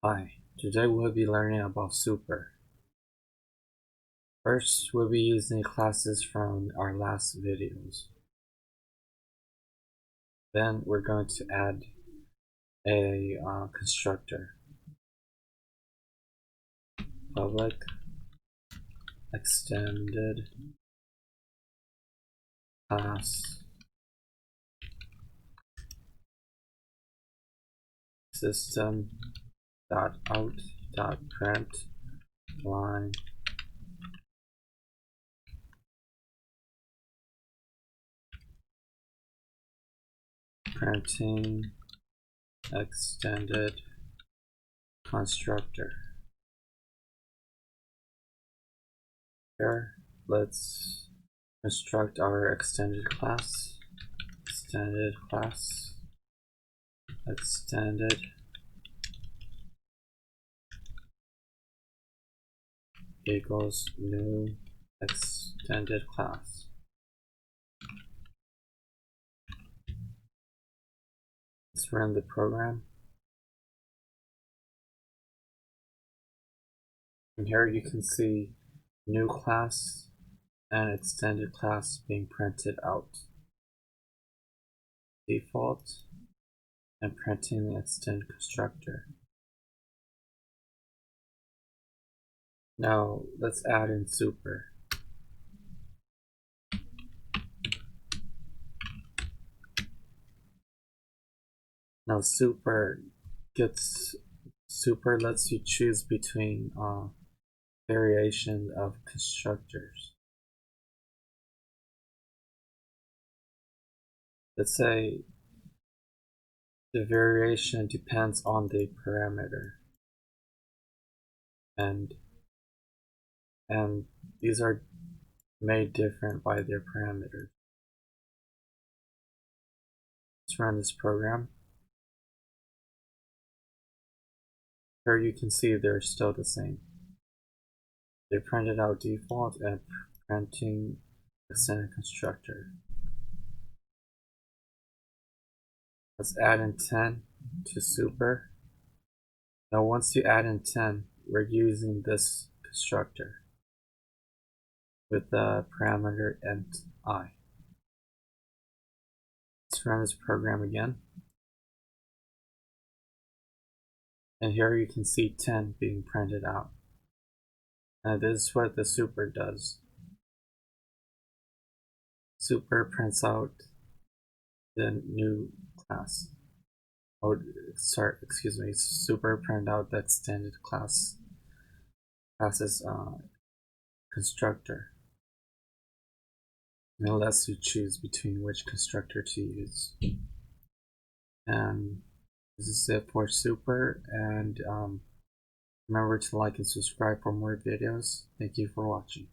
Hi, today we'll be learning about Super. First, we'll be using classes from our last videos. Then we're going to add a constructor. Public extended class system dot out dot print line printing extended constructor. Here, let's construct our extended class extended equals new extended class. Let's run the program. And here you can see new class and extended class being printed out. Default and printing the extended constructor. Now let's add in Super. Now Super lets you choose between variation of constructors. Let's say the variation depends on the parameter, and these are made different by their parameters. Let's run this program. Here you can see they're still the same. They printed out default and printing extended constructor. Let's add in 10 to Super. Now once you add in 10, we're using this constructor with the parameter int I. Let's run this program again. And here you can see 10 being printed out. Now this is what the Super does. Super prints out the new class. Oh, sorry, excuse me. Super print out the extended class's constructor. And it lets you choose between which constructor to use. And this is it for Super. And remember to like and subscribe for more videos. Thank you for watching.